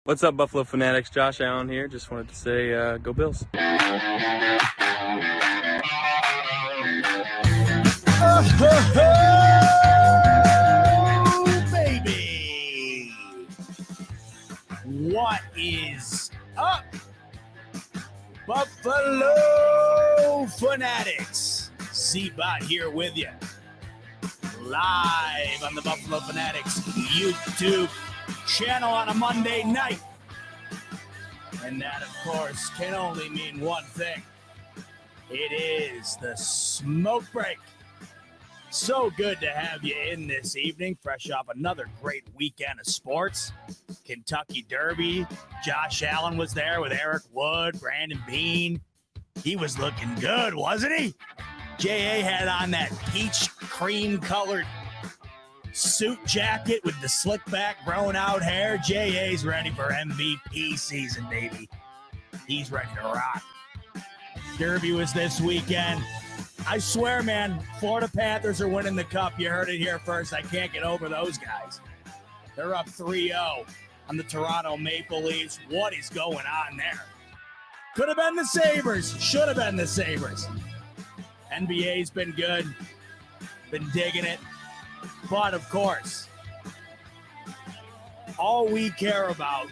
What's up, Buffalo Fanatics? Josh Allen here. Just wanted to say, go Bills. Oh, baby. What is up, Buffalo Fanatics? Z-Bot here with you. Live on the Buffalo Fanatics YouTube channel on a Monday night. And that, of course, can only mean one thing. It is the smoke break. So good to have you in this evening, fresh off another great weekend of sports. Kentucky Derby. Josh Allen was there with Eric Wood, Brandon Beane. He was looking good, wasn't he? J.A. had on that peach cream-colored suit jacket with the slick back, grown out hair. J.A.'s ready for MVP season, baby. He's ready to rock. Derby was this weekend. I swear, man, Florida Panthers are winning the cup. You heard it here first. I can't get over those guys. They're up 3-0 on the Toronto Maple Leafs. What is going on there? Could have been the Sabres. Should have been the Sabres. NBA's been good. Been digging it. But, of course, all we care about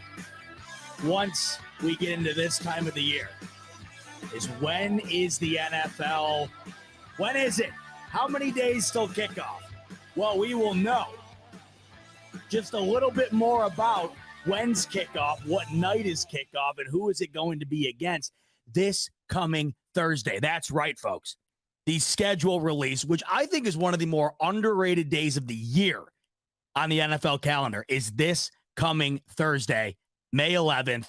once we get into this time of the year is when is the NFL? When is it? How many days till kickoff? Well, we will know just a little bit more about when's kickoff, what night is kickoff, and who is it going to be against this coming Thursday. That's right, folks. The schedule release, which I think is one of the more underrated days of the year on the NFL calendar, is this coming Thursday, May 11th.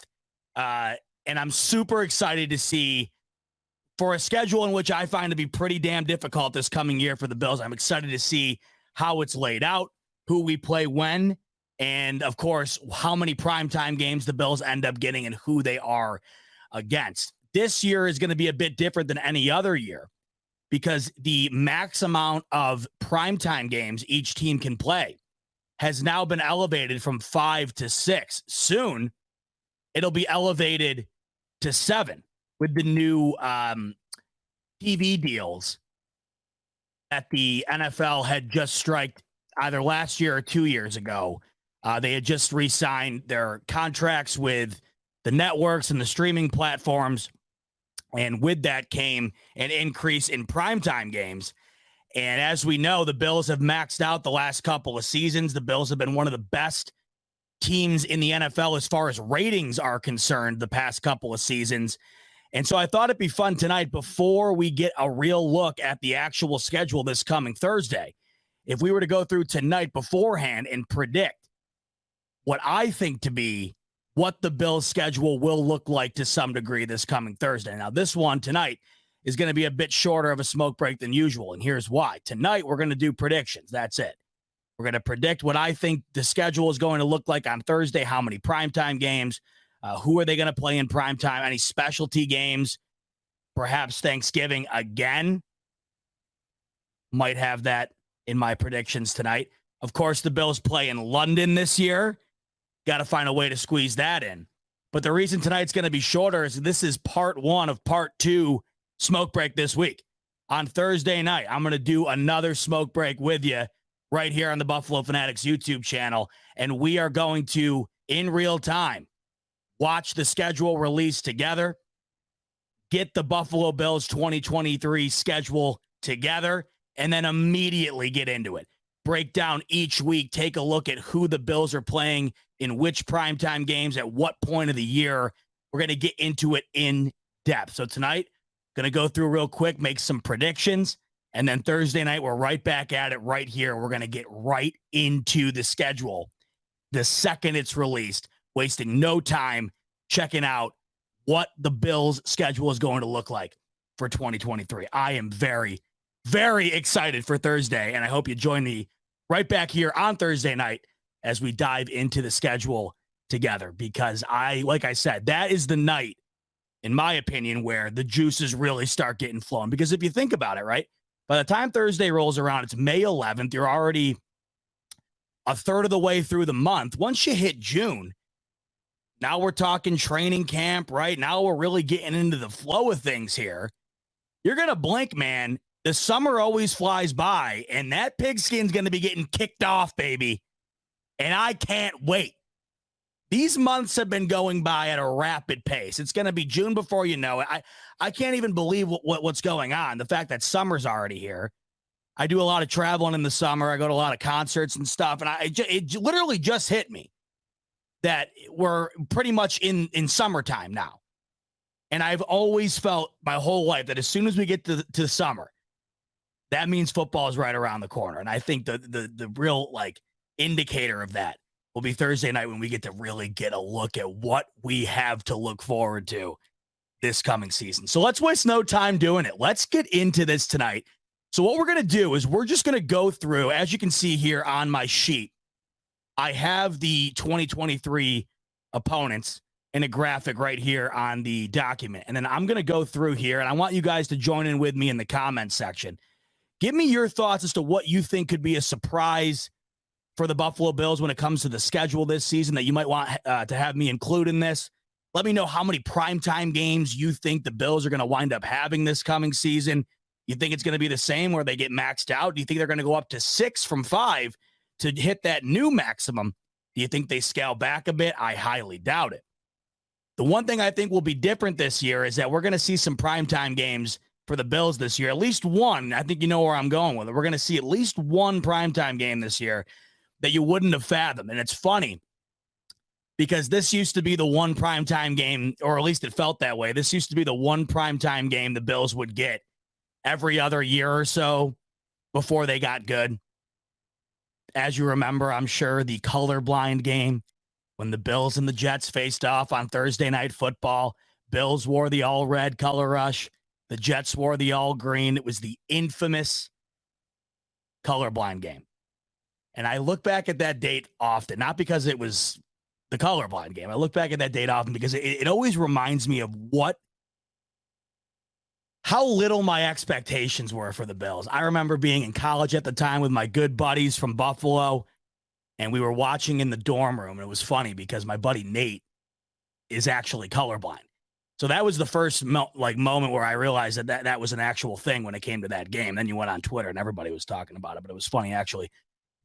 And I'm super excited to see, for a schedule in which I find to be pretty damn difficult this coming year for the Bills, I'm excited to see how it's laid out, who we play when, and, of course, how many primetime games the Bills end up getting and who they are against. This year is going to be a bit different than any other year, because the max amount of primetime games each team can play has now been elevated from 5 to 6. Soon, it'll be elevated to 7 with the new TV deals that the NFL had just striked either last year or 2 years ago. They had just re-signed their contracts with the networks and the streaming platforms. And with that came an increase in primetime games. And as we know, the Bills have maxed out the last couple of seasons. The Bills have been one of the best teams in the NFL as far as ratings are concerned the past couple of seasons. And so I thought it'd be fun tonight, before we get a real look at the actual schedule this coming Thursday, if we were to go through tonight beforehand and predict what I think to be what the Bills' schedule will look like to some degree this coming Thursday. Now, this one tonight is going to be a bit shorter of a smoke break than usual, and here's why. Tonight, we're going to do predictions. That's it. We're going to predict what I think the schedule is going to look like on Thursday, how many primetime games, who are they going to play in primetime, any specialty games, perhaps Thanksgiving again. Might have that in my predictions tonight. Of course, the Bills play in London this year. Got to find a way to squeeze that in. But the reason tonight's going to be shorter is this is part 1 of part 2 smoke break this week. On Thursday night, I'm going to do another smoke break with you right here on the Buffalo Fanatics YouTube channel. And we are going to, in real time, watch the schedule release together, get the Buffalo Bills 2023 schedule together, and then immediately get into it. Break down each week, take a look at who the Bills are playing in which primetime games at what point of the year. We're going to get into it in depth. So tonight, going to go through real quick, make some predictions, and then Thursday night, we're right back at it right here. We're going to get right into the schedule the second it's released, wasting no time checking out what the Bills' schedule is going to look like for 2023. I am very, very excited for Thursday, and I hope you join me right back here on Thursday night as we dive into the schedule together, because like I said, that is the night, in my opinion, where the juices really start getting flowing. Because if you think about it, right, by the time Thursday rolls around, it's May 11th. You're already a third of the way through the month. Once you hit June, Now we're talking training camp, right? Now we're really getting into the flow of things here. You're going to blink, man. The summer always flies by, and that pigskin's going to be getting kicked off, baby. And I can't wait. These months have been going by at a rapid pace. It's going to be June before you know it. I can't even believe what's going on. The fact that summer's already here. I do a lot of traveling in the summer. I go to a lot of concerts and stuff. And it literally just hit me that we're pretty much in summertime now. And I've always felt my whole life that as soon as we get to summer, that means football is right around the corner. And I think the real like indicator of that will be Thursday night when we get to really get a look at what we have to look forward to this coming season. So let's waste no time doing it. Let's get into this tonight. So what we're going to do is we're just going to go through, as you can see here on my sheet, I have the 2023 opponents in a graphic right here on the document. And then I'm going to go through here, and I want you guys to join in with me in the comments section. Give me your thoughts as to what you think could be a surprise for the Buffalo Bills when it comes to the schedule this season that you might want to have me include in this. Let me know how many primetime games you think the Bills are going to wind up having this coming season. You think it's going to be the same where they get maxed out? Do you think they're going to go up to 6 from 5 to hit that new maximum? Do you think they scale back a bit? I highly doubt it. The one thing I think will be different this year is that we're going to see some primetime games for the Bills this year. At least one. I think you know where I'm going with it. We're going to see at least one primetime game this year that you wouldn't have fathomed. And it's funny because this used to be the one primetime game, or at least it felt that way. This used to be the one primetime game the Bills would get every other year or so before they got good. As you remember, I'm sure, the colorblind game when the Bills and the Jets faced off on Thursday Night Football. Bills wore the all-red color rush. The Jets wore the all-green. It was the infamous colorblind game. And I look back at that date often, not because it was the colorblind game. I look back at that date often because it always reminds me of how little my expectations were for the Bills. I remember being in college at the time with my good buddies from Buffalo, and we were watching in the dorm room. And it was funny because my buddy Nate is actually colorblind. So that was the first moment where I realized that was an actual thing when it came to that game. Then you went on Twitter and everybody was talking about it, but it was funny actually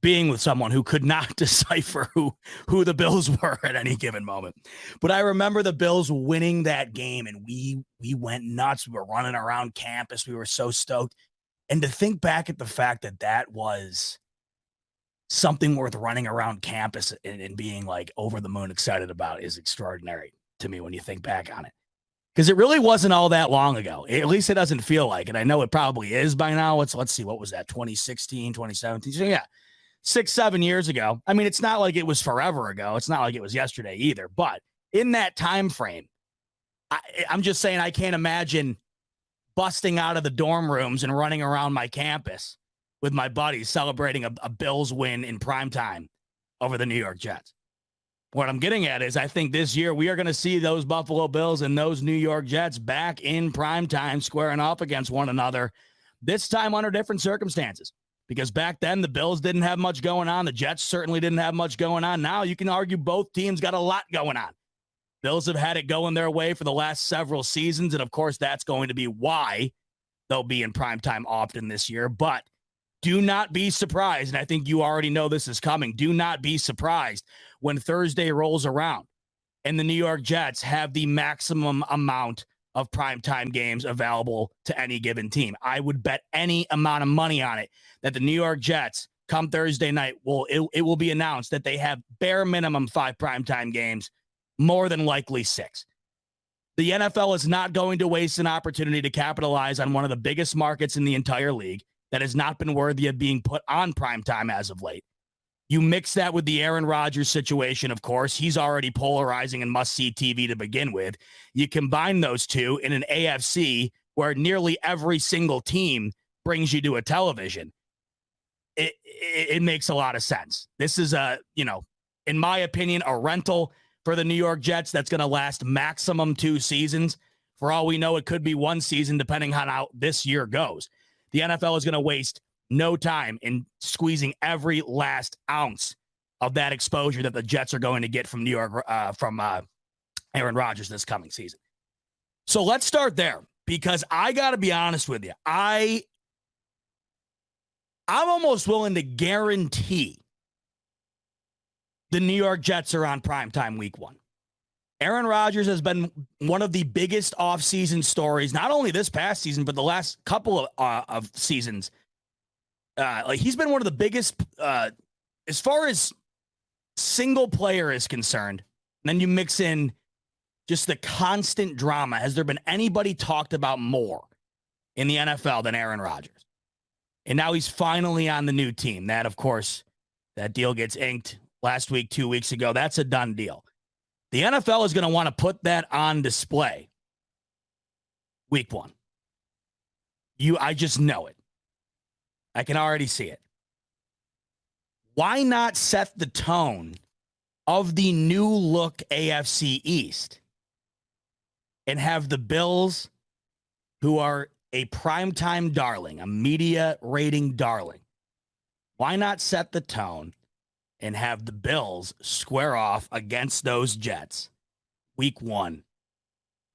being with someone who could not decipher who the Bills were at any given moment. But I remember the Bills winning that game, and we went nuts. We were running around campus. We were so stoked. And to think back at the fact that was something worth running around campus and being like over the moon excited about is extraordinary to me when you think back on it. Because it really wasn't all that long ago. At least it doesn't feel like it. I know it probably is by now. Let's see, what was that, 2016, 2017? So yeah, 6-7 years ago. I mean, it's not like it was forever ago. It's not like it was yesterday either. But in that time frame, I'm just saying I can't imagine busting out of the dorm rooms and running around my campus with my buddies celebrating a Bills win in primetime over the New York Jets. What I'm getting at is I think this year we are going to see those Buffalo Bills and those New York Jets back in primetime squaring off against one another, this time under different circumstances. Because back then, the Bills didn't have much going on. The Jets certainly didn't have much going on. Now you can argue both teams got a lot going on. Bills have had it going their way for the last several seasons, and of course, that's going to be why they'll be in primetime often this year. But do not be surprised, and I think you already know this is coming, do not be surprised when Thursday rolls around and the New York Jets have the maximum amount of primetime games available to any given team. I would bet any amount of money on it that the New York Jets, come Thursday night, it will be announced that they have bare minimum 5 primetime games, more than likely 6. The NFL is not going to waste an opportunity to capitalize on one of the biggest markets in the entire league that has not been worthy of being put on primetime as of late. You mix that with the Aaron Rodgers situation, of course. He's already polarizing and must-see TV to begin with. You combine those two in an AFC where nearly every single team brings you to a television. It makes a lot of sense. This is in my opinion, a rental for the New York Jets that's going to last maximum 2 seasons. For all we know, it could be 1 season depending on how this year goes. The NFL is going to waste no time in squeezing every last ounce of that exposure that the Jets are going to get from New York, from Aaron Rodgers this coming season. So let's start there, because I got to be honest with you. I'm almost willing to guarantee the New York Jets are on primetime week 1. Aaron Rodgers has been one of the biggest offseason stories, not only this past season, but the last couple of seasons. He's been one of the biggest as far as single player is concerned. And then you mix in just the constant drama. Has there been anybody talked about more in the NFL than Aaron Rodgers? And now he's finally on the new team. That, of course, that deal gets inked last week, 2 weeks ago. That's a done deal. The NFL is going to want to put that on display week 1. I just know it. I can already see it. Why not set the tone of the new look AFC East and have the Bills, who are a primetime darling, a media rating darling, why not set the tone and have the Bills square off against those Jets week 1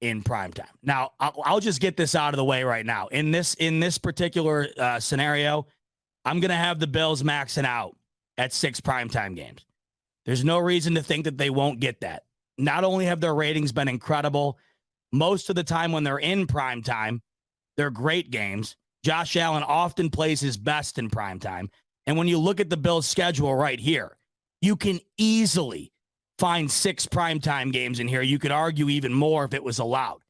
in primetime? Now, I'll just get this out of the way right now. In this particular scenario, I'm going to have the Bills maxing out at 6 primetime games. There's no reason to think that they won't get that. Not only have their ratings been incredible, most of the time when they're in primetime, they're great games. Josh Allen often plays his best in primetime. And when you look at the Bills' schedule right here, you can easily find 6 primetime games in here. You could argue even more if it was allowed.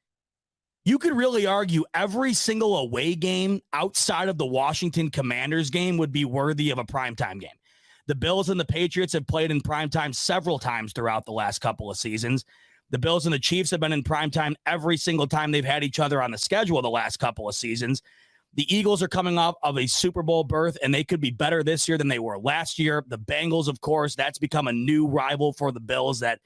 You could really argue every single away game outside of the Washington Commanders game would be worthy of a primetime game. The Bills and the Patriots have played in primetime several times throughout the last couple of seasons. The Bills and the Chiefs have been in primetime every single time they've had each other on the schedule the last couple of seasons. The Eagles are coming off of a Super Bowl berth, and they could be better this year than they were last year. The Bengals, of course, that's become a new rival for the Bills that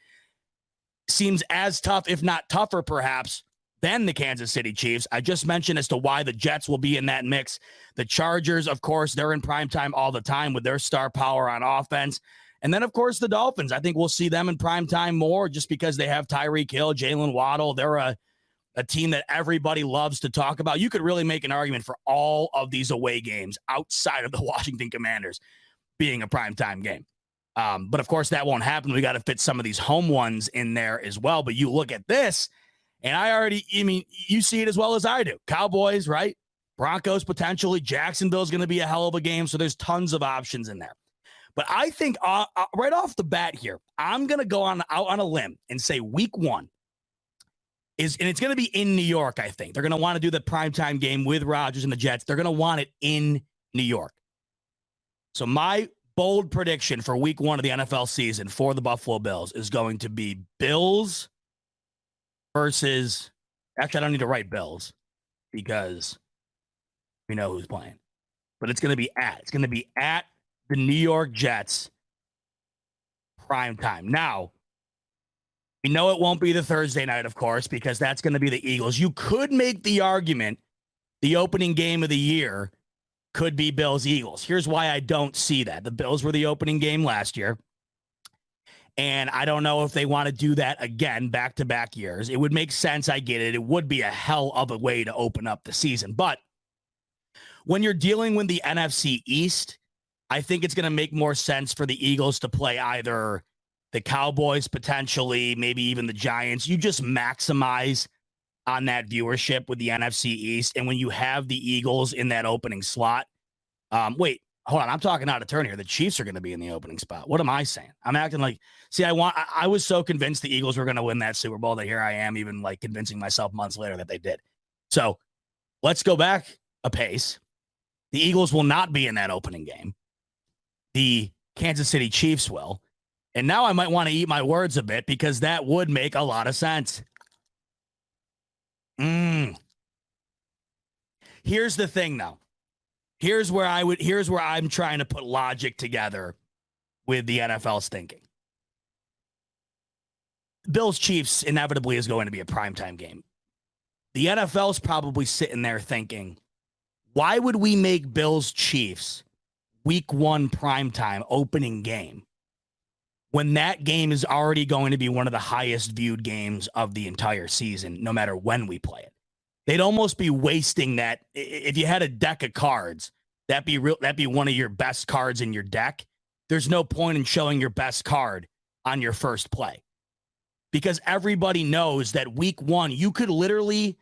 seems as tough, if not tougher, perhaps, than the Kansas City Chiefs. I just mentioned as to why the Jets will be in that mix. The Chargers, of course, they're in primetime all the time with their star power on offense. And then, of course, the Dolphins. I think we'll see them in primetime more just because they have Tyreek Hill, Jalen Waddle. They're a team that everybody loves to talk about. You could really make an argument for all of these away games outside of the Washington Commanders being a primetime game. But, of course, that won't happen. We got to fit some of these home ones in there as well. But you look at this, and you see it as well as I do. Cowboys, right? Broncos, potentially. Jacksonville's going to be a hell of a game. So there's tons of options in there. But I think right off the bat here, I'm going to go out on a limb and say week 1 and it's going to be in New York, I think. They're going to want to do the primetime game with Rodgers and the Jets. They're going to want it in New York. So my bold prediction for week 1 of the NFL season for the Buffalo Bills is going to be Bills versus, actually, I don't need to write Bills because we know who's playing. But it's going to be at the New York Jets primetime. Now, we know it won't be the Thursday night, of course, because that's going to be the Eagles. You could make the argument the opening game of the year could be Bills-Eagles. Here's why I don't see that. The Bills were the opening game last year, and I don't know if they want to do that again back-to-back years. It would make sense. I get it. It would be a hell of a way to open up the season. But when you're dealing with the NFC East, I think it's going to make more sense for the Eagles to play either the Cowboys, potentially, maybe even the Giants. You just maximize on that viewership with the NFC East. And when you have the Eagles in that opening slot, wait, hold on. I'm talking out of turn here. The Chiefs are going to be in the opening spot. What am I saying? I'm acting like, see, I was so convinced the Eagles were going to win that Super Bowl that here I am even like convincing myself months later that they did. So let's go back a pace. The Eagles will not be in that opening game. The Kansas City Chiefs will. And now I might want to eat my words a bit because that would make a lot of sense. Here's the thing, though. Here's where I'm trying to put logic together with the NFL's thinking. Bills Chiefs inevitably is going to be a primetime game. The NFL's probably sitting there thinking, why would we make Bills Chiefs week 1 primetime opening game when that game is already going to be one of the highest viewed games of the entire season, no matter when we play it. They'd almost be wasting that. If you had a deck of cards, that'd be one of your best cards in your deck. There's no point in showing your best card on your first play, because everybody knows that week one, you could literally,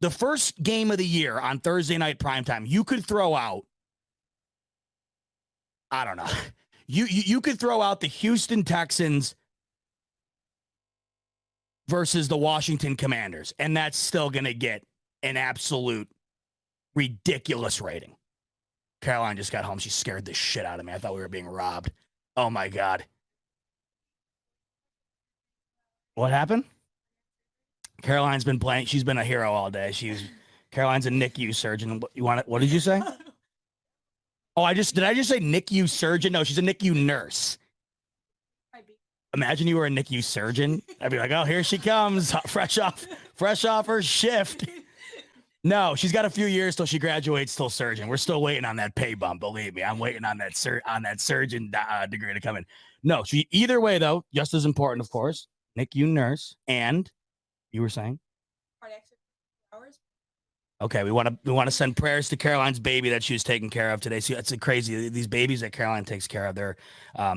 the first game of the year on Thursday night primetime, you could throw out, I don't know, you could throw out the Houston Texans versus the Washington Commanders, and that's still going to get an absolute ridiculous rating. Caroline just got home. She scared the shit out of me. I thought we were being robbed. Oh, my God. What happened? Caroline's been playing. She's been a hero all day. Caroline's a NICU surgeon. What did you say? Oh, did I just say NICU surgeon? No, she's a NICU nurse. Imagine you were a NICU surgeon. I'd be like, oh, here she comes, fresh off her shift. No, she's got a few years till she graduates till surgeon. We're still waiting on that pay bump. Believe me, I'm waiting on that surgeon degree to come in. No, either way though, just as important, of course. NICU nurse, and you were saying? Okay, we want to send prayers to Caroline's baby that she was taking care of today. So it's crazy. These babies that Caroline takes care of, they're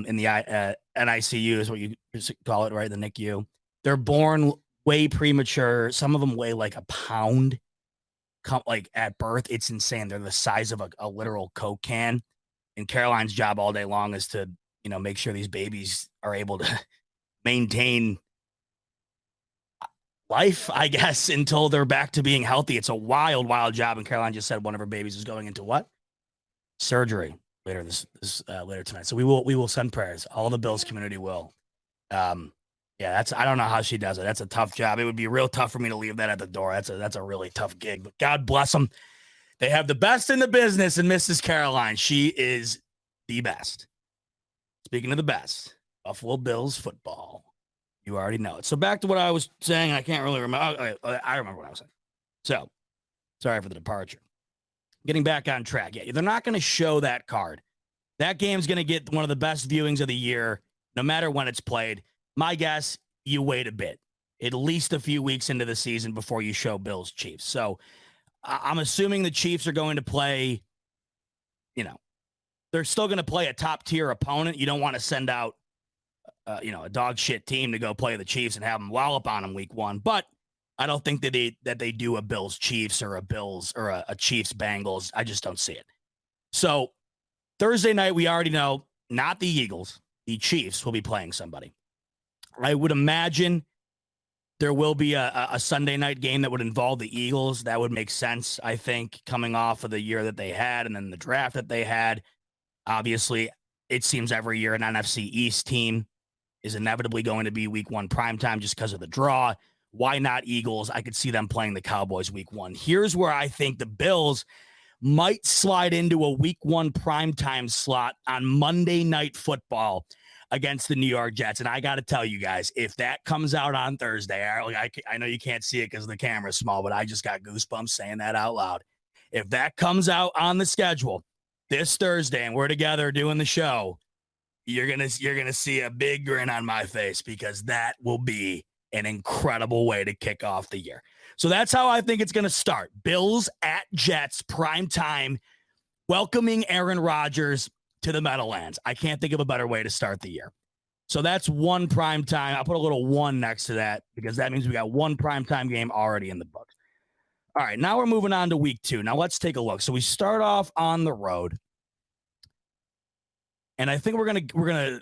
in the NICU is what you call it, right? The NICU. They're born way premature. Some of them weigh like a pound. Like at birth, it's insane. They're the size of a literal Coke can. And Caroline's job all day long is to, make sure these babies are able to maintain life, I guess, until they're back to being healthy. It's a wild, wild job. And Caroline just said one of her babies is going into what? Surgery later later tonight. So we will send prayers. All the Bills community will. Yeah, I don't know how she does it. That's a tough job. It would be real tough for me to leave that at the door. That's a really tough gig. But God bless them. They have the best in the business, and Mrs. Caroline, she is the best. Speaking of the best, Buffalo Bills football. You already know it. So back to what I was saying. I can't really remember. I remember what I was saying. So sorry for the departure. Getting back on track. Yeah, they're not going to show that card. That game's going to get one of the best viewings of the year, no matter when it's played. My guess, you wait a bit, at least a few weeks into the season before you show Bills Chiefs. So I'm assuming the Chiefs are going to play, they're still going to play a top tier opponent. You don't want to send out, a dog shit team to go play the Chiefs and have them wallop on them week one. But I don't think that they do a Bills Chiefs or a Bills or a Chiefs Bengals. I just don't see it. So Thursday night, we already know, not the Eagles, the Chiefs will be playing somebody. I would imagine there will be a Sunday night game that would involve the Eagles. That would make sense, I think, coming off of the year that they had and then the draft that they had. Obviously, it seems every year an NFC East team is inevitably going to be week one primetime just because of the draw. Why not Eagles? I could see them playing the Cowboys week one. Here's where I think the Bills might slide into a week one primetime slot on Monday Night Football against the New York Jets. And I got to tell you guys, if that comes out on Thursday, I know you can't see it because the camera's small, but I just got goosebumps saying that out loud. If that comes out on the schedule this Thursday and we're together doing the show, you're gonna see a big grin on my face, because that will be an incredible way to kick off the year. So that's how I think it's going to start. Bills at Jets, prime time, welcoming Aaron Rodgers to the Meadowlands. I can't think of a better way to start the year. So that's one prime time. I'll put a little one next to that, because that means we got one prime time game already in the books. All right, now we're moving on to week 2. Now let's take a look. So we start off on the road, and I think we're gonna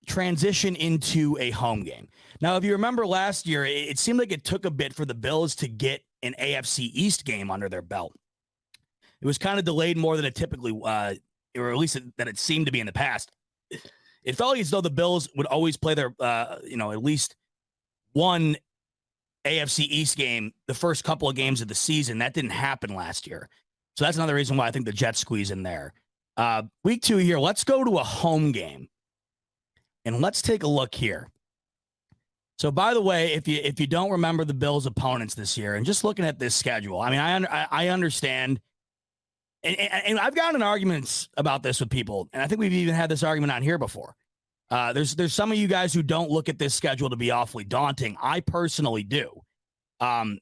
transition into a home game. Now, if you remember last year, it seemed like it took a bit for the Bills to get an AFC East game under their belt. It was kind of delayed more than it typically, or at least that it seemed to be in the past. It felt as though the Bills would always play their, at least one AFC East game the first couple of games of the season. That didn't happen last year. So that's another reason why I think the Jets squeeze in there. Week 2 here, let's go to a home game. And let's take a look here. So, by the way, if you don't remember the Bills' opponents this year, and just looking at this schedule, I mean, I understand, and I've gotten in arguments about this with people, and I think we've even had this argument on here before. There's some of you guys who don't look at this schedule to be awfully daunting. I personally do. The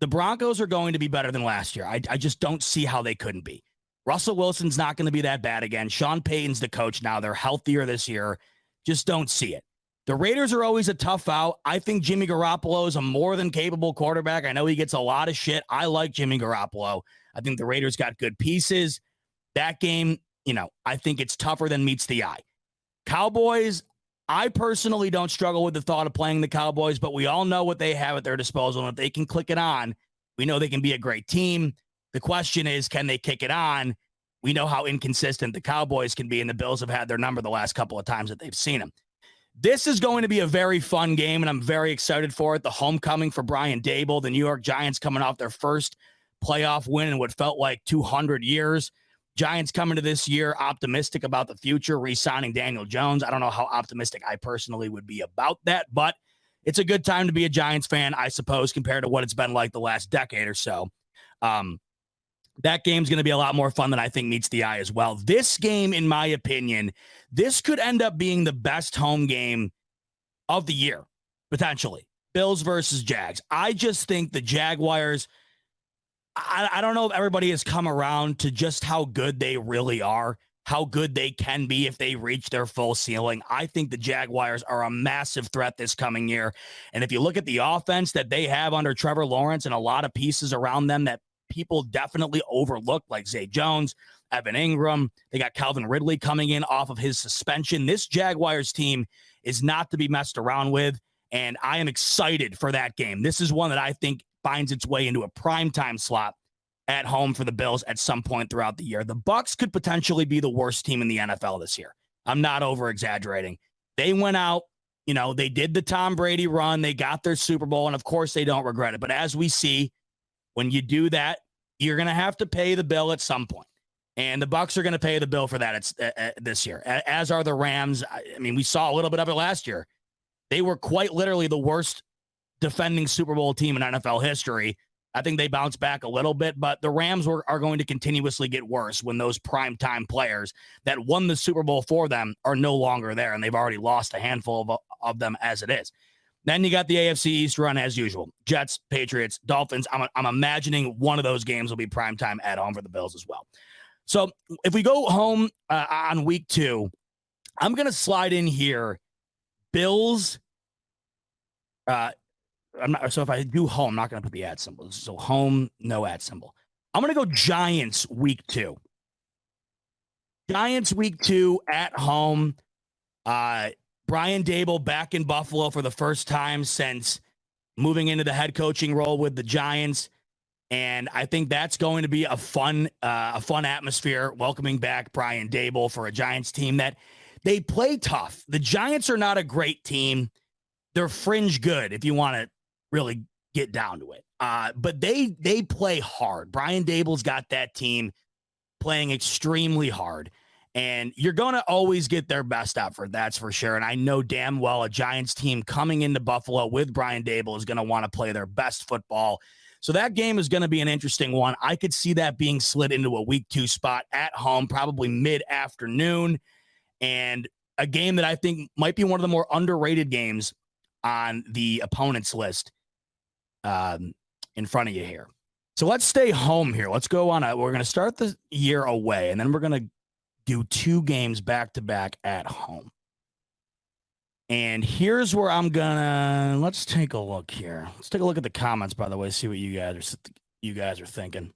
Broncos are going to be better than last year. I just don't see how they couldn't be. Russell Wilson's not going to be that bad again. Sean Payton's the coach now. They're healthier this year. Just don't see it. The Raiders are always a tough out. I think Jimmy Garoppolo is a more than capable quarterback. I know he gets a lot of shit. I like Jimmy Garoppolo. I think the Raiders got good pieces. That game, I think it's tougher than meets the eye. Cowboys, I personally don't struggle with the thought of playing the Cowboys, but we all know what they have at their disposal. And if they can click it on, we know they can be a great team. The question is, can they kick it on? We know how inconsistent the Cowboys can be, and the Bills have had their number the last couple of times that they've seen them. This is going to be a very fun game, and I'm very excited for it. The homecoming for Brian Daboll, the New York Giants coming off their first playoff win in what felt like 200 years. Giants coming to this year optimistic about the future, re-signing Daniel Jones. I don't know how optimistic I personally would be about that, but it's a good time to be a Giants fan, I suppose, compared to what it's been like the last decade or so. That game's going to be a lot more fun than I think meets the eye as well. This game, in my opinion, this could end up being the best home game of the year, potentially. Bills versus Jags. I just think the Jaguars, I don't know if everybody has come around to just how good they really are, how good they can be if they reach their full ceiling. I think the Jaguars are a massive threat this coming year. And if you look at the offense that they have under Trevor Lawrence and a lot of pieces around them that people definitely overlooked, like Zay Jones, Evan Ingram. They got Calvin Ridley coming in off of his suspension. This Jaguars team is not to be messed around with, and I am excited for that game. This is one that I think finds its way into a primetime slot at home for the Bills at some point throughout the year. The Bucs could potentially be the worst team in the NFL this year. I'm not over-exaggerating. They went out, they did the Tom Brady run. They got their Super Bowl, and of course they don't regret it. But as we see, when you do that, you're going to have to pay the bill at some point. And the Bucs are going to pay the bill for that this year, as are the Rams. I mean, we saw a little bit of it last year. They were quite literally the worst defending Super Bowl team in NFL history. I think they bounced back a little bit, but the Rams are going to continuously get worse when those primetime players that won the Super Bowl for them are no longer there, and they've already lost a handful of them as it is. Then you got the AFC East run as usual. Jets, Patriots, Dolphins. I'm imagining one of those games will be primetime at home for the Bills as well. So if we go home on week 2, I'm going to slide in here Bills. So if I do home, I'm not going to put the ad symbol. So home, no ad symbol. I'm going to go Giants week 2. Giants week 2 at home. Brian Daboll back in Buffalo for the first time since moving into the head coaching role with the Giants. And I think that's going to be a fun atmosphere, welcoming back Brian Daboll for a Giants team that they play tough. The Giants are not a great team. They're fringe good if you want to really get down to it. But they play hard. Brian Daboll's got that team playing extremely hard. And you're going to always get their best effort, that's for sure. And I know damn well a Giants team coming into Buffalo with Brian Daboll is going to want to play their best football. So that game is going to be an interesting one. I could see that being slid into a week 2 spot at home, probably mid-afternoon. And a game that I think might be one of the more underrated games on the opponent's list in front of you here. So let's stay home here. Let's go on. We're going to start the year away, and then we're going to do 2 games back-to-back at home. And here's where I'm gonna, let's take a look here. Let's take a look at the comments, by the way, see what you guys are thinking.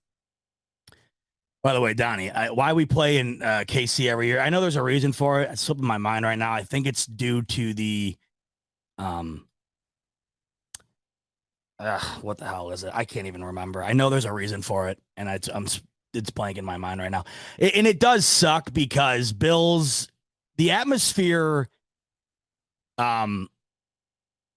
By the way, Donnie, why we play in KC every year, I know there's a reason for it. It's slipping my mind right now. I think it's due to the, what the hell is it? I can't even remember. I know there's a reason for it, and it's blank in my mind right now. And it does suck because Bills, the atmosphere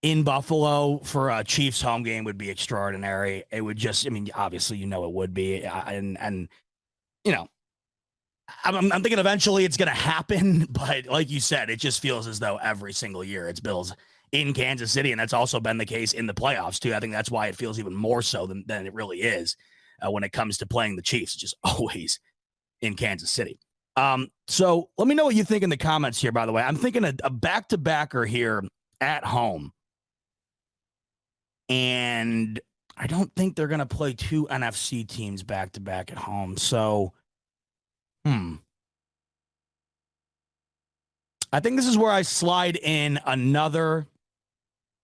in Buffalo for a Chiefs home game would be extraordinary. It would just, I mean, obviously, it would be. And I'm thinking eventually it's going to happen. But like you said, it just feels as though every single year it's Bills in Kansas City. And that's also been the case in the playoffs, too. I think that's why it feels even more so than it really is when it comes to playing the Chiefs, just always in Kansas City. So let me know what you think in the comments here, by the way. I'm thinking a back-to-backer here at home. And I don't think they're going to play two NFC teams back-to-back at home. So, I think this is where I slide in another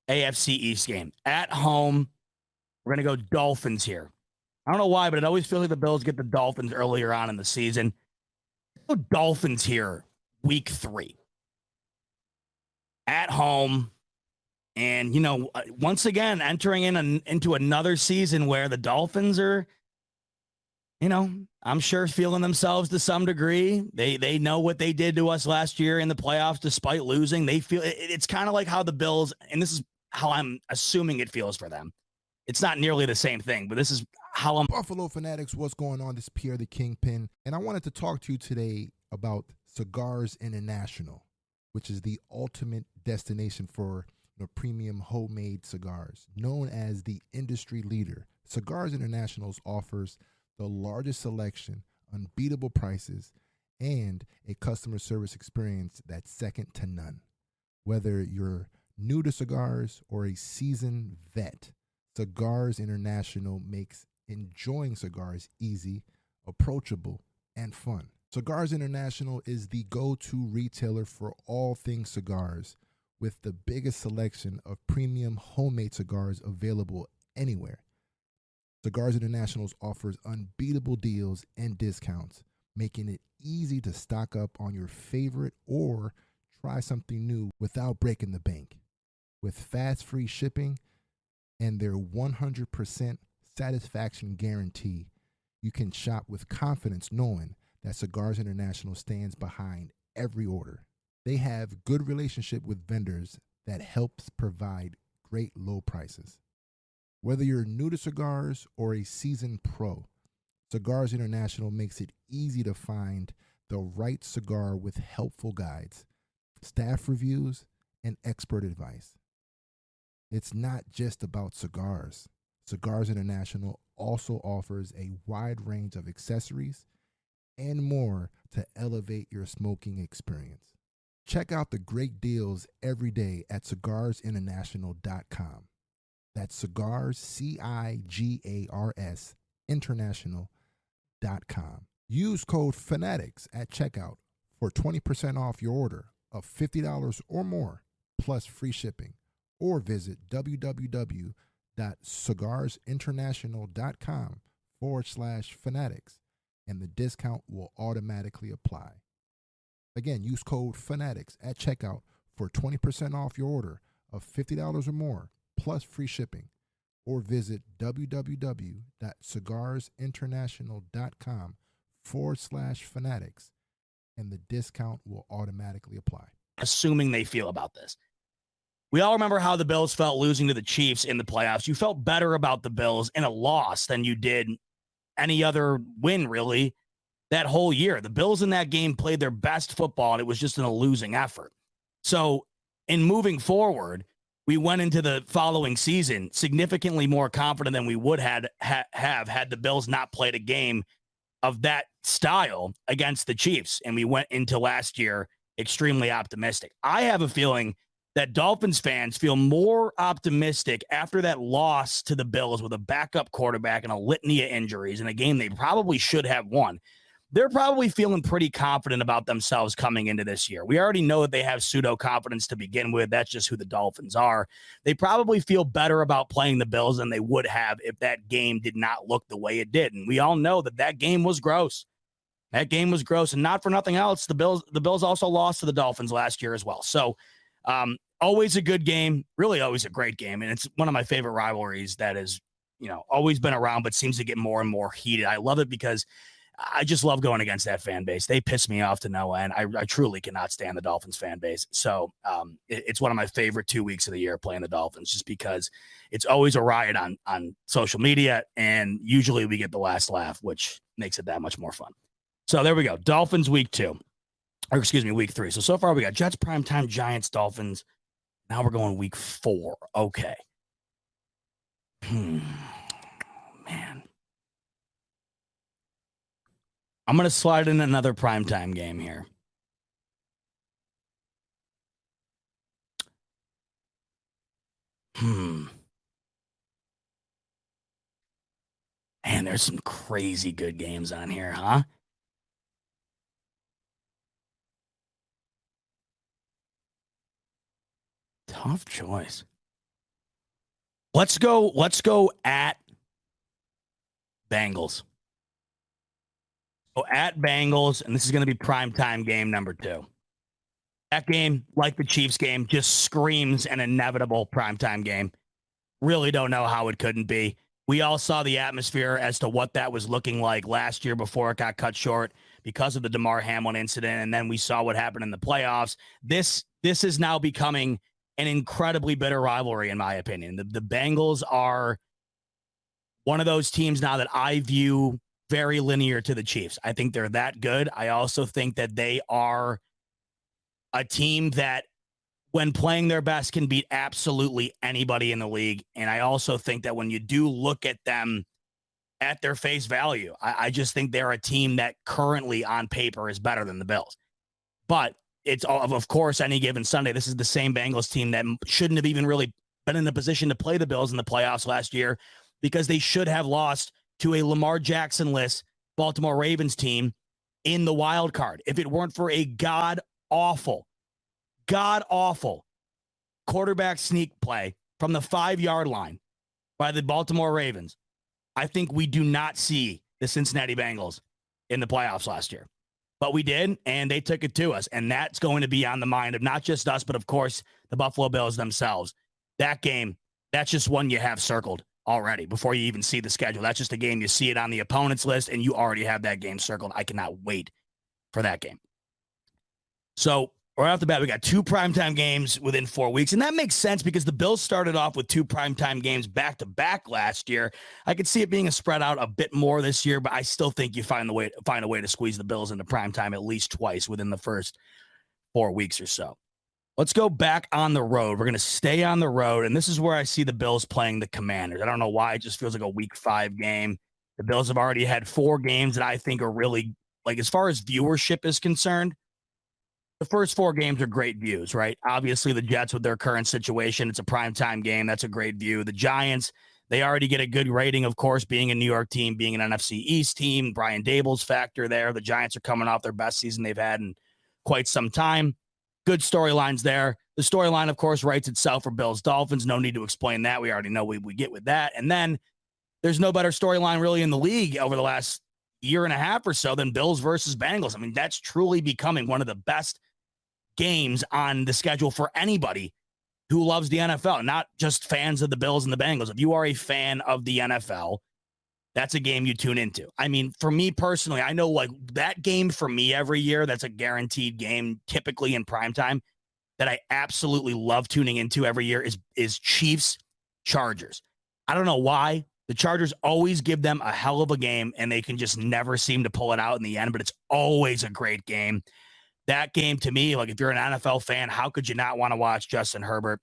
AFC East game. At home, we're going to go Dolphins here. I don't know why, but it always feels like the Bills get the Dolphins earlier on in the season. Go Dolphins here, week 3. At home. And, once again, entering into another season where the Dolphins are, I'm sure feeling themselves to some degree. They know what they did to us last year in the playoffs despite losing. They feel it's kind of like how the Bills, and this is how I'm assuming it feels for them. It's not nearly the same thing, but this is how I'm. Buffalo Fanatics, what's going on? This is Pierre the Kingpin, and I wanted to talk to you today about Cigars International, which is the ultimate destination for premium homemade cigars. Known as the industry leader, Cigars International offers the largest selection, unbeatable prices, and a customer service experience that's second to none. Whether you're new to cigars or a seasoned vet, Cigars International makes enjoying cigars easy, approachable, and fun. Cigars International is the go-to retailer for all things cigars, with the biggest selection of premium homemade cigars available anywhere. Cigars International offers unbeatable deals and discounts, making it easy to stock up on your favorite or try something new without breaking the bank. With fast free shipping and their 100% satisfaction guarantee, you can shop with confidence knowing that Cigars International stands behind every order. They have good relationship with vendors that helps provide great low prices. Whether you're new to cigars or a seasoned pro, Cigars International makes it easy to find the right cigar with helpful guides, staff reviews, and expert advice. It's not just about cigars. Cigars International also offers a wide range of accessories and more to elevate your smoking experience. Check out the great deals every day at cigarsinternational.com. That's cigars, CIGARS, international.com. Use code FANATICS at checkout for 20% off your order of $50 or more, plus free shipping. Or visit www.cigarsinternational.com/fanatics, and the discount will automatically apply. Again, use code FANATICS at checkout for 20% off your order of $50 or more, plus free shipping. Or visit www.cigarsinternational.com/fanatics, and the discount will automatically apply. Assuming they feel about this. We all remember how the Bills felt losing to the Chiefs in the playoffs. You felt better about the Bills in a loss than you did any other win, really, that whole year. The Bills in that game played their best football, and it was just in a losing effort. So in moving forward, we went into the following season significantly more confident than we would have had the Bills not played a game of that style against the Chiefs. And we went into last year extremely optimistic. I have a feeling that Dolphins fans feel more optimistic after that loss to the Bills with a backup quarterback and a litany of injuries in a game they probably should have won. They're probably feeling pretty confident about themselves coming into this year. We already know that they have pseudo-confidence to begin with. That's just who the Dolphins are. They probably feel better about playing the Bills than they would have if that game did not look the way it did. And we all know that that game was gross. That game was gross, and not for nothing else. The Bills also lost to the Dolphins last year as well. So always a good game, really always a great game. And it's one of my favorite rivalries that has, always been around, but seems to get more and more heated. I love it because I just love going against that fan base. They piss me off to no end. I truly cannot stand the Dolphins fan base. So it's one of my favorite 2 weeks of the year playing the Dolphins, just because it's always a riot on social media. And usually we get the last laugh, which makes it that much more fun. So there we go. Dolphins week 2. Or excuse me, week 3. So far we got Jets, primetime, Giants, Dolphins. Now we're going week 4. Okay. Man. I'm going to slide in another primetime game here. Man, there's some crazy good games on here, huh? Tough choice. Let's go at Bengals. So at Bengals, and this is going to be primetime game number 2. That game, like the Chiefs game, just screams an inevitable primetime game. Really don't know how it couldn't be. We all saw the atmosphere as to what that was looking like last year before it got cut short because of the Damar Hamlin incident, and then we saw what happened in the playoffs. This is now becoming an incredibly bitter rivalry, in my opinion. The Bengals are one of those teams now that I view very linear to the Chiefs. I think they're that good. I also think that they are a team that, when playing their best, can beat absolutely anybody in the league. And I also think that when you do look at them at their face value, I just think they're a team that currently on paper is better than the Bills. But it's of course, any given Sunday, this is the same Bengals team that shouldn't have even really been in a position to play the Bills in the playoffs last year, because they should have lost to a Lamar Jackson-less Baltimore Ravens team in the wild card. If it weren't for a god-awful quarterback sneak play from the 5-yard line by the Baltimore Ravens, I think we do not see the Cincinnati Bengals in the playoffs last year. But we did, and they took it to us. And that's going to be on the mind of not just us, but of course, the Buffalo Bills themselves. That game, that's just one you have circled already before you even see the schedule. That's just a game you see it on the opponent's list, and you already have that game circled. I cannot wait for that game. So right off the bat, we got 2 primetime games within 4 weeks, and that makes sense because the Bills started off with 2 primetime games back-to-back last year. I could see it being spread out a bit more this year, but I still think you find a way to squeeze the Bills into primetime at least twice within the first 4 weeks or so. Let's go back on the road. We're going to stay on the road, and this is where I see the Bills playing the Commanders. I don't know why. It just feels like a Week 5 game. The Bills have already had 4 games that I think are really, like, as far as viewership is concerned, the first 4 games are great views, right? Obviously, the Jets with their current situation, it's a primetime game. That's a great view. The Giants, they already get a good rating, of course, being a New York team, being an NFC East team. Brian Dable's factor there. The Giants are coming off their best season they've had in quite some time. Good storylines there. The storyline, of course, writes itself for Bills Dolphins. No need to explain that. We already know we get with that. And then there's no better storyline really in the league over the last year and a half or so than Bills versus Bengals. I mean, that's truly becoming one of the best games on the schedule for anybody who loves the NFL, not just fans of the Bills and the Bengals. If you are a fan of the NFL, that's a game you tune into. I mean, for me personally, I know like that game for me every year, that's a guaranteed game, typically in primetime, that I absolutely love tuning into every year is Chiefs Chargers. I don't know why. The Chargers always give them a hell of a game, and they can just never seem to pull it out in the end, but it's always a great game. That game, to me, like if you're an NFL fan, how could you not want to watch Justin Herbert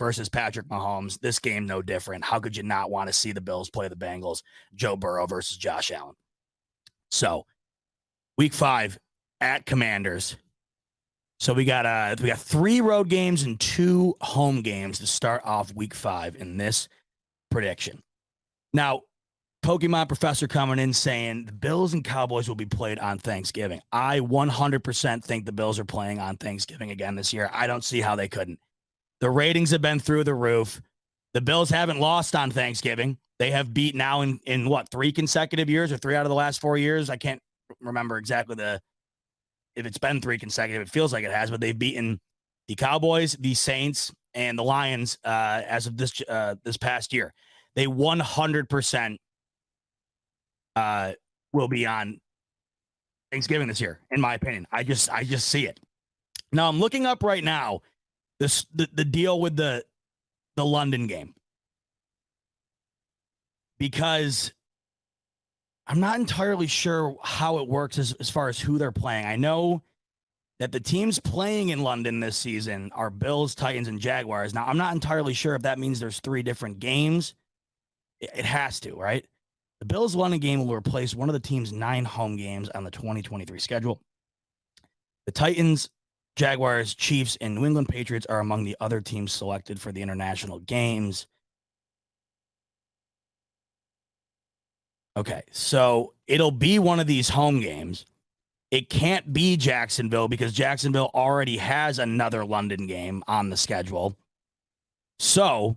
versus Patrick Mahomes? This game, no different. How could you not want to see the Bills play the Bengals? Joe Burrow versus Josh Allen. So, Week 5 at Commanders. So we got 3 road games and 2 home games to start off Week 5 in this prediction. Now, Pokemon Professor coming in saying the Bills and Cowboys will be played on Thanksgiving. I 100% think the Bills are playing on Thanksgiving again this year. I don't see how they couldn't. The ratings have been through the roof. The Bills haven't lost on Thanksgiving. They have beat now in what, 3 consecutive years or 3 out of the last 4 years? I can't remember exactly if it's been 3 consecutive. It feels like it has, but they've beaten the Cowboys, the Saints, and the Lions as of this past year. They 100% will be on Thanksgiving this year, in my opinion. I just see it. Now I'm looking up right now the deal with the London game, because I'm not entirely sure how it works as far as who they're playing. I know that the teams playing in London this season are Bills, Titans, and Jaguars. Now I'm not entirely sure if that means there's 3 different games. It has to, right? The Bills' London game will replace one of the team's 9 home games on the 2023 schedule. The Titans, Jaguars, Chiefs, and New England Patriots are among the other teams selected for the international games. Okay, so it'll be one of these home games. It can't be Jacksonville because Jacksonville already has another London game on the schedule. So,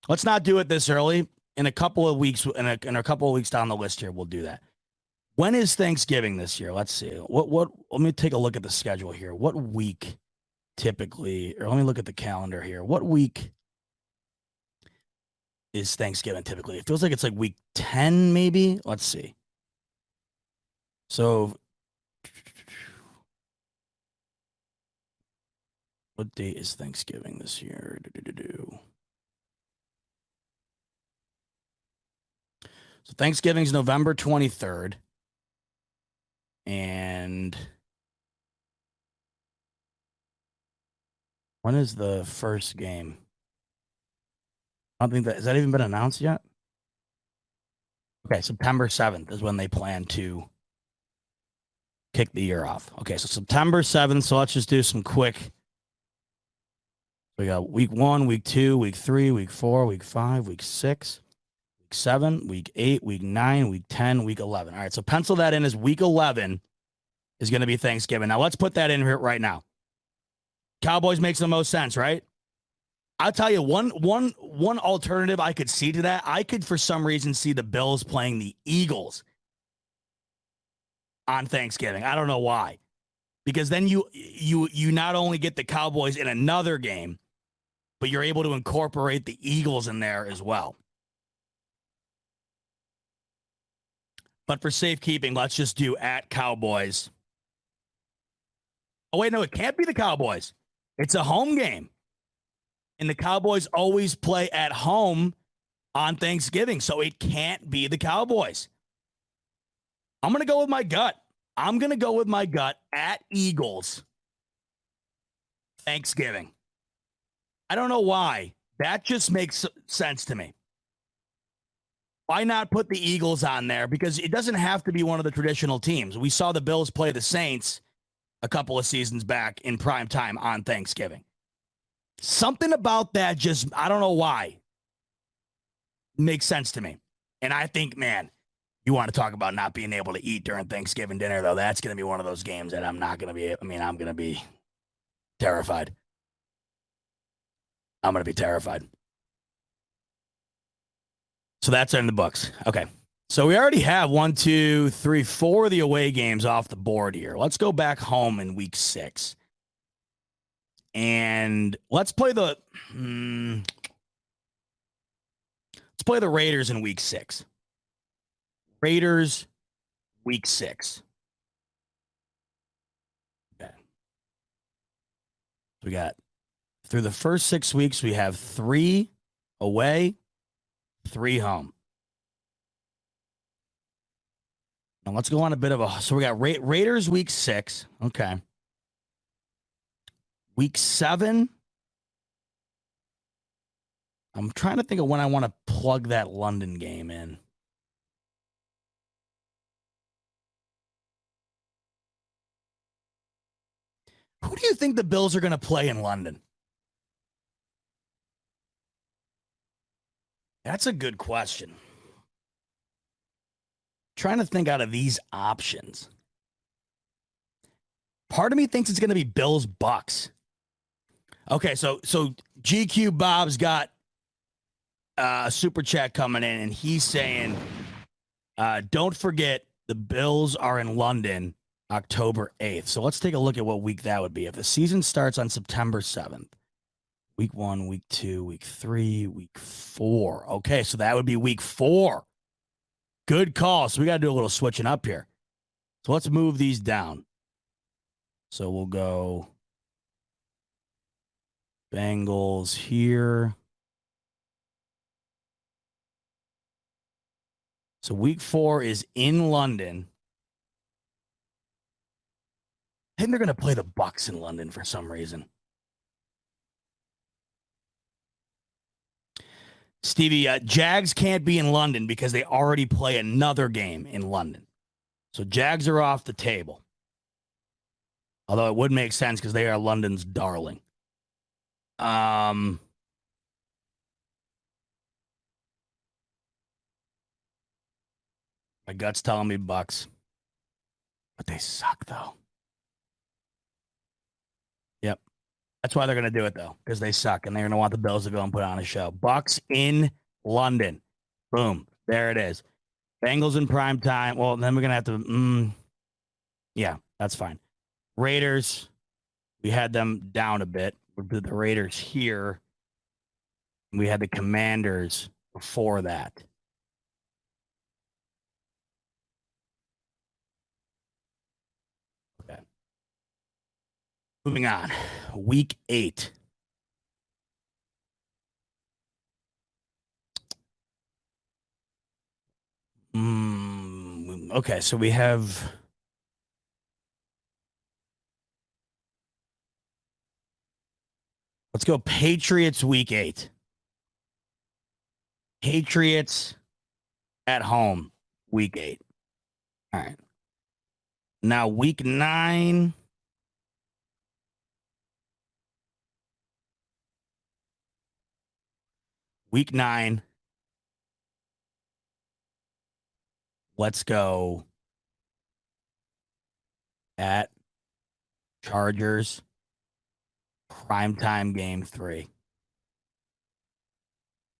let's not do it this early. In a couple of weeks, in a couple of weeks down the list here, we'll do that. When is Thanksgiving this year? Let's see. What? Let me take a look at the schedule here. What week typically, or let me look at the calendar here. What week is Thanksgiving typically? It feels like it's like week 10, maybe. Let's see. So, what date is Thanksgiving this year? So Thanksgiving's November 23rd. And when is the first game? I don't think that, has that even been announced yet? Okay, September 7th is when they plan to kick the year off. Okay, so September 7th. So let's just do some quick. We got week 1, week 2, week 3, week 4, week 5, week 6, week 7, week 8, week 9, week 10, week 11. All right, so pencil that in as week 11 is going to be Thanksgiving. Now let's put that in here right now. Cowboys makes the most sense, right? I'll tell you one alternative I could see to that. I could, for some reason, see the Bills playing the Eagles on Thanksgiving. I don't know why, because then you not only get the Cowboys in another game, but you're able to incorporate the Eagles in there as well. But for safekeeping, let's just do at Cowboys. Oh, wait, no, it can't be the Cowboys. It's a home game. And the Cowboys always play at home on Thanksgiving, so it can't be the Cowboys. I'm going to go with my gut. I'm going to go with my gut at Eagles Thanksgiving. I don't know why. That just makes sense to me. Why not put the Eagles on there? Because it doesn't have to be one of the traditional teams. We saw the Bills play the Saints a couple of seasons back in prime time on Thanksgiving. Something about that just, I don't know why, makes sense to me. And I think, man, you want to talk about not being able to eat during Thanksgiving dinner, though, that's going to be one of those games that I'm not going to be, I'm going to be terrified. I'm going to be terrified. So that's in the books. Okay. So we already have 4 of the away games off the board here. Let's go back home in week 6. And let's play the Raiders in week 6. Raiders week 6. Okay. We got through the first 6 weeks, we have 3 away, 3 home. Now let's go on a bit of a, so we got Raiders week 6. Okay. Week 7. I'm trying to think of when I want to plug that London game in. Who do you think the Bills are going to play in London? That's a good question. Trying to think out of these options. Part of me thinks it's going to be Bills Bucks. Okay, so GQ Bob's got a super chat coming in, and he's saying, don't forget the Bills are in London October 8th. So let's take a look at what week that would be. If the season starts on September 7th, week 1, week 2, week 3, week 4. Okay, so that would be week 4. Good call. So we got to do a little switching up here. So let's move these down. So we'll go Bengals here. So week 4 is in London. I think they're going to play the Bucks in London for some reason. Stevie, Jags can't be in London because they already play another game in London. So Jags are off the table. Although it would make sense because they are London's darling. My gut's telling me Bucks. But they suck, though. Yep. That's why they're going to do it, though, because they suck, and they're going to want the Bills to go and put on a show. Bucks in London. Boom. There it is. Bengals in prime time. Well, then we're going to have to... yeah, that's fine. Raiders, we had them down a bit. We did the Raiders here. We had the Commanders before that. Okay. Moving on. Week 8. Okay, so we have... Let's go Patriots week 8. Patriots at home week 8. All right. Now week 9. Week 9. Let's go at Chargers. Primetime game 3.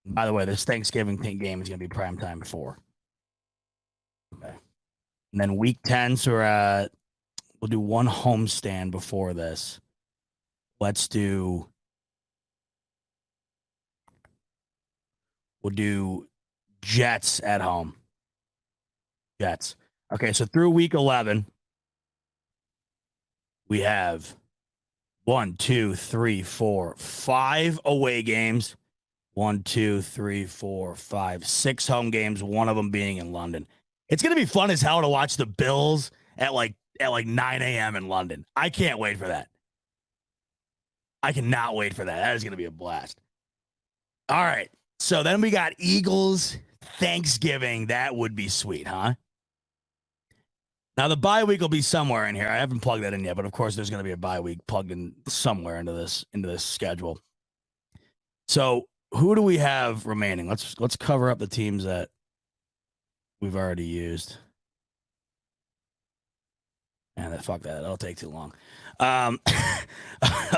By the way, this Thanksgiving game is going to be primetime 4. Okay. And then week 10, so we'll do one homestand before this. We'll do Jets at home. Jets. Okay, so through week 11, we have 5 away games. 1, 2, 3, 4, 5, 6 home games, one of them being in London. It's going to be fun as hell to watch the Bills at like 9 a.m. in London. I can't wait for that. I cannot wait for that. That is going to be a blast. All right. So then we got Eagles Thanksgiving. That would be sweet, huh? Now, the bye week will be somewhere in here. I haven't plugged that in yet, but of course, there's going to be a bye week plugged in somewhere into this schedule. So, who do we have remaining? Let's cover up the teams that we've already used. And fuck that. That'll take too long.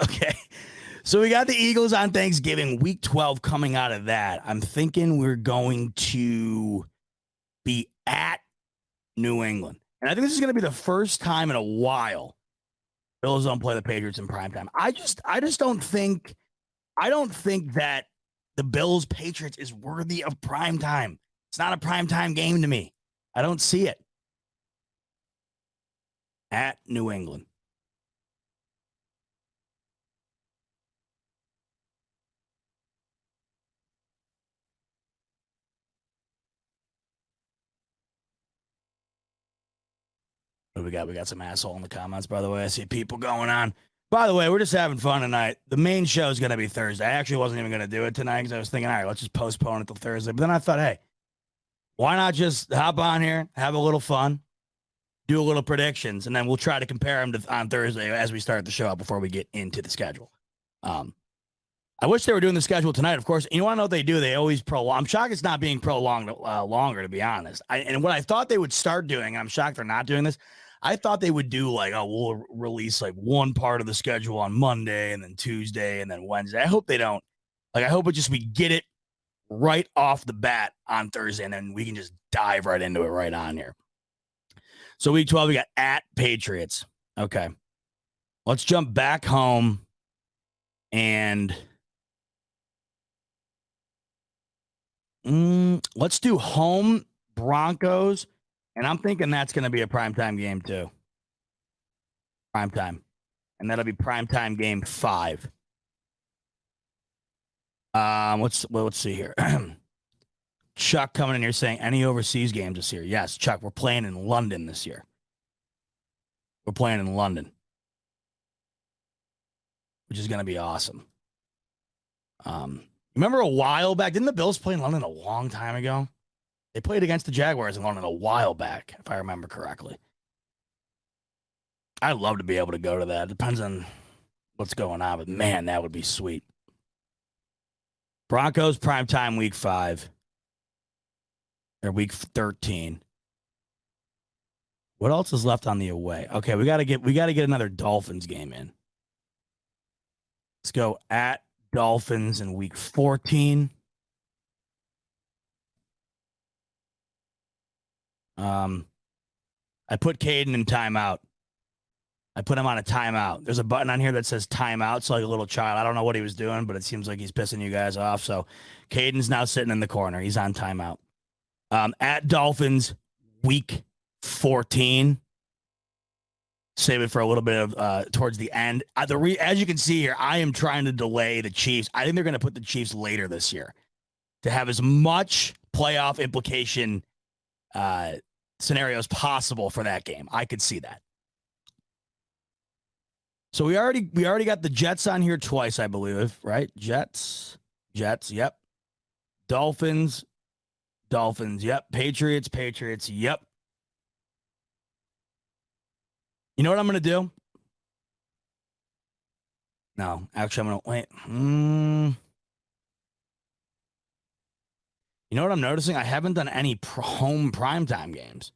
Okay. So we got the Eagles on Thanksgiving, week 12 coming out of that. I'm thinking we're going to be at New England. And I think this is going to be the first time in a while Bills don't play the Patriots in primetime. I just don't think that the Bills Patriots is worthy of primetime. It's not a primetime game to me. I don't see it. At New England. What do we got? We got some asshole in the comments, by the way. I see people going on. By the way, we're just having fun tonight. The main show is going to be Thursday. I actually wasn't even going to do it tonight because I was thinking, all right, let's just postpone it till Thursday. But then I thought, hey, why not just hop on here, have a little fun, do a little predictions, and then we'll try to compare them on Thursday as we start the show before we get into the schedule. I wish they were doing the schedule tonight, of course. You want to know what they do? They always prolong. I'm shocked it's not being prolonged longer, to be honest. And what I thought they would start doing, and I'm shocked they're not doing this, I thought they would do like, we'll release like one part of the schedule on Monday and then Tuesday and then Wednesday. I hope they don't. Like, I hope we get it right off the bat on Thursday and then we can just dive right into it right on here. So week 12, we got at Patriots. Okay. Let's jump back home and let's do home Broncos. And I'm thinking that's going to be a primetime game too. Primetime. And that'll be primetime game 5. Let's see here. Chuck coming in here saying any overseas games this year. Yes, Chuck, we're playing in London this year. We're playing in London, which is going to be awesome. Remember a while back? Didn't the Bills play in London a long time ago? They played against the Jaguars in London a while back, if I remember correctly. I'd love to be able to go to that. It depends on what's going on, but man, that would be sweet. Broncos primetime week 5 or week 13. What else is left on the away? Okay, we gotta get another Dolphins game in. Let's go at Dolphins in week 14. I put Caden in timeout. I put him on a timeout. There's a button on here that says timeout. So like a little child. I don't know what he was doing, but it seems like he's pissing you guys off. So Caden's now sitting in the corner. He's on timeout. At Dolphins, week 14. Save it for a little bit of towards the end. As you can see here, I am trying to delay the Chiefs. I think they're going to put the Chiefs later this year to have as much playoff implication scenario as possible for that game. I could see that. So we already got the Jets on here twice, I believe, right? Jets, yep. Dolphins, yep. Patriots, yep. You know what I'm going to do? No, actually, I'm going to wait. You know what I'm noticing? I haven't done any home primetime games.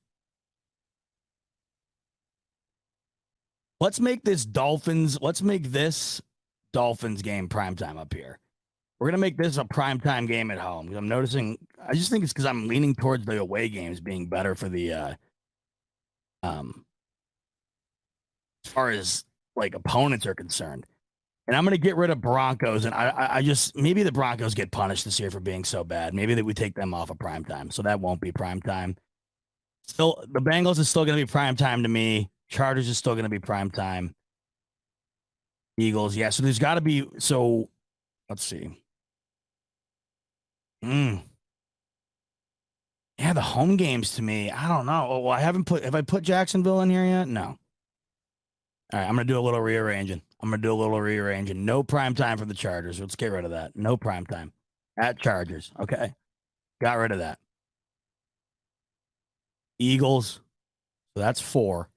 Let's make this Dolphins game primetime up here. We're going to make this a primetime game at home. I'm noticing, I just think it's because I'm leaning towards the away games being better for the, as far as like opponents are concerned. And I'm going to get rid of Broncos. And I just, maybe the Broncos get punished this year for being so bad. Maybe that we take them off of primetime. So that won't be primetime. Still, the Bengals is still going to be primetime to me. Chargers is still going to be primetime. Eagles, yeah. So there's got to be, so let's see. Yeah, the home games to me, I don't know. Well, have I put Jacksonville in here yet? No. All right, I'm going to do a little rearranging. No prime time for the Chargers. Let's get rid of that. No prime time. At Chargers. Okay. Got rid of that. Eagles. So that's 4.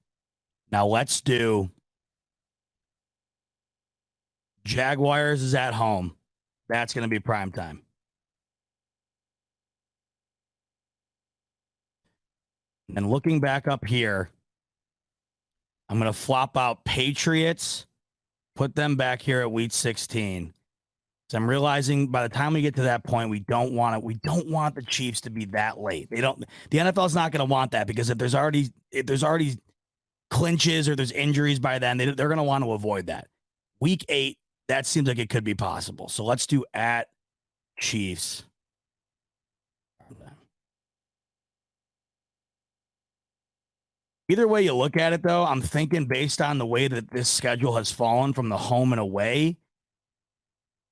Now let's do Jaguars is at home. That's going to be prime time. And looking back up here, I'm going to flop out Patriots, put them back here at week 16. So I'm realizing by the time we get to that point, we don't want the Chiefs to be that late. The NFL is not going to want that because if there's already clinches or there's injuries by then, they're going to want to avoid that. Week 8, that seems like it could be possible. So let's do at Chiefs. Either way you look at it, though, I'm thinking based on the way that this schedule has fallen from the home and away,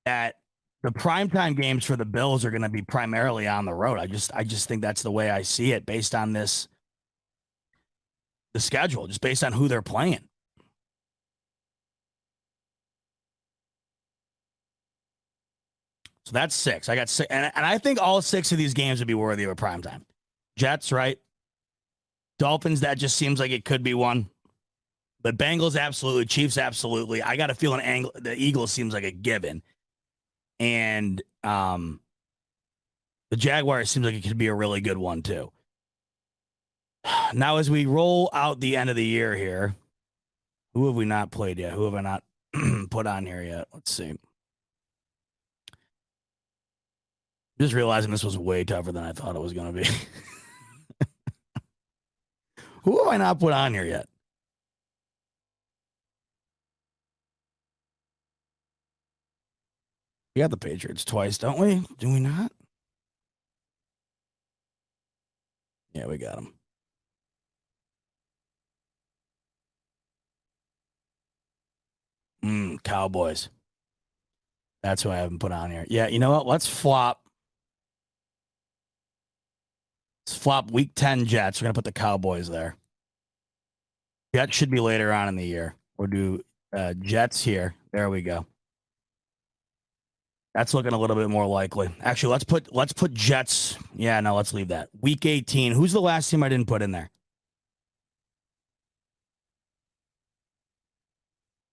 that the primetime games for the Bills are going to be primarily on the road. I just think that's the way I see it based on the schedule, just based on who they're playing. So that's 6. I got 6, and I think all 6 of these games would be worthy of a primetime. Jets, right? Dolphins, that just seems like it could be one. But Bengals, absolutely. Chiefs, absolutely. I got a feeling the Eagles seems like a given. And the Jaguars seems like it could be a really good one, too. Now, as we roll out the end of the year here, who have we not played yet? Who have I not put on here yet? Let's see. Just realizing this was way tougher than I thought it was going to be. Who have I not put on here yet? We got the Patriots twice, don't we? Do we not? Yeah, we got them. Cowboys. That's who I haven't put on here. Yeah, you know what? Let's flop week 10 Jets. We're going to put the Cowboys there. Jets should be later on in the year. We'll do Jets here. There we go. That's looking a little bit more likely. Actually, let's put Jets. Yeah, no, let's leave that. Week 18. Who's the last team I didn't put in there?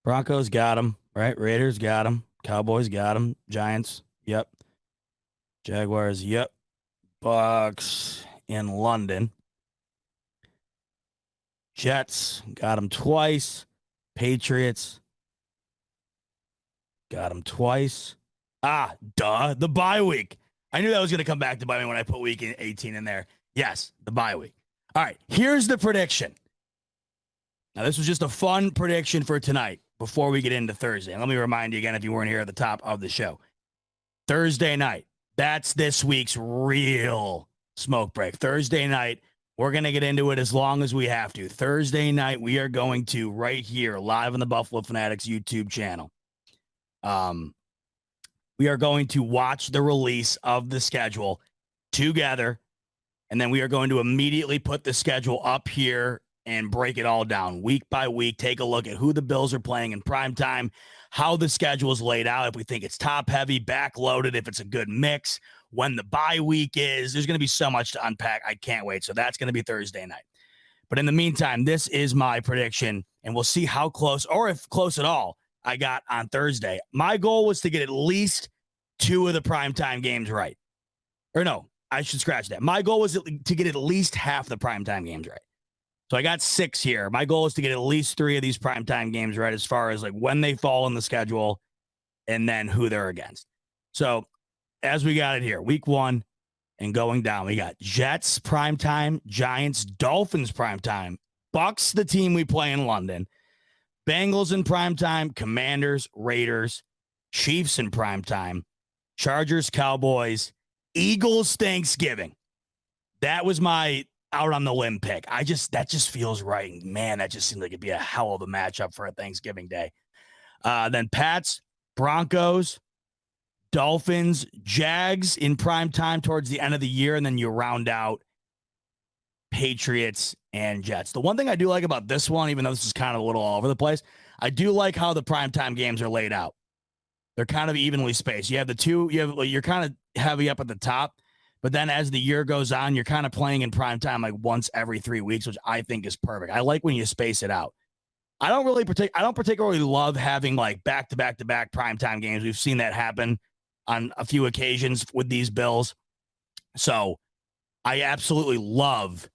Broncos got him, right? Raiders got him. Cowboys got him. Giants, yep. Jaguars, yep. Bucks in London. Jets got him twice. Patriots got him twice. The bye week. I knew that was going to come back to bite me when I put week 18 in there. Yes, the bye week. All right, here's the prediction. Now, this was just a fun prediction for tonight before we get into Thursday. And let me remind you again, if you weren't here at the top of the show, Thursday night, that's this week's real smoke break. Thursday night, we're going to get into it as long as we have to. Thursday night, we are going to, right here, live on the Buffalo Fanatics YouTube channel. We are going to watch the release of the schedule together, and then we are going to immediately put the schedule up here and break it all down week by week, take a look at who the Bills are playing in prime time, how the schedule is laid out, if we think it's top heavy, back loaded, if it's a good mix, when the bye week is. There's going to be so much to unpack. I can't wait. So that's going to be Thursday night. But in the meantime, this is my prediction, and we'll see how close, or if close at all, I got on Thursday. My goal was to get at least 2 of the primetime games right. Or no, I should scratch that. My goal was to get at least half the primetime games right. So I got 6 here. My goal is to get at least 3 of these primetime games right as far as like when they fall in the schedule and then who they're against. So as we got it here, week 1 and going down, we got Jets primetime, Giants, Dolphins primetime, Bucks, the team we play in London, Bengals in primetime, Commanders, Raiders, Chiefs in primetime, Chargers, Cowboys, Eagles, Thanksgiving. That was my out on the limb pick. That just feels right. Man, that just seemed like it'd be a hell of a matchup for a Thanksgiving day. Then Pats, Broncos, Dolphins, Jags in prime time towards the end of the year, and then you round out Patriots and Jets. The one thing I do like about this one, even though this is kind of a little all over the place, I do like how the primetime games are laid out. They're kind of evenly spaced. You have the two, you're kind of heavy up at the top, but then as the year goes on, you're kind of playing in primetime like once every 3 weeks, which I think is perfect. I like when you space it out. I don't particularly love having like back-to-back-to-back primetime games. We've seen that happen on a few occasions with these Bills. So I absolutely love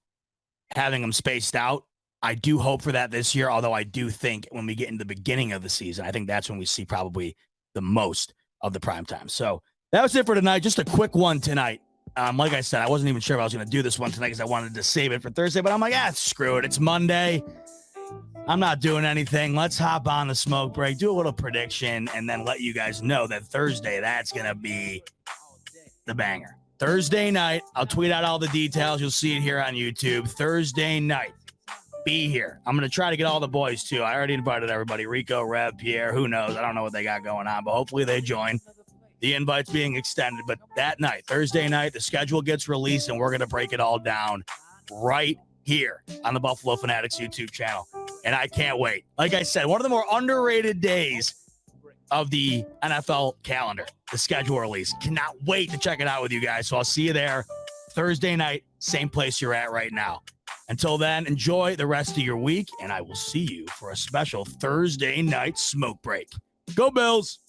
having them spaced out. I do hope for that this year, although I do think when we get into the beginning of the season, I think that's when we see probably the most of the primetime. So that was it for tonight. Just a quick one tonight. Like I said, I wasn't even sure if I was going to do this one tonight because I wanted to save it for Thursday, but I'm like, screw it. It's Monday. I'm not doing anything. Let's hop on the smoke break, do a little prediction, and then let you guys know that Thursday, that's going to be the banger. Thursday night, I'll tweet out all the details. You'll see it here on YouTube. Thursday night, be here. I'm going to try to get all the boys, too. I already invited everybody. Rico, Rev, Pierre, who knows? I don't know what they got going on, but hopefully they join. The invite's being extended, but that night, Thursday night, the schedule gets released, and we're going to break it all down right here on the Buffalo Fanatics YouTube channel. And I can't wait. Like I said, one of the more underrated days of the NFL calendar, the schedule release. Cannot wait to check it out with you guys. So I'll see you there Thursday night, same place you're at right now. Until then, enjoy the rest of your week, and I will see you for a special Thursday night smoke break. Go Bills!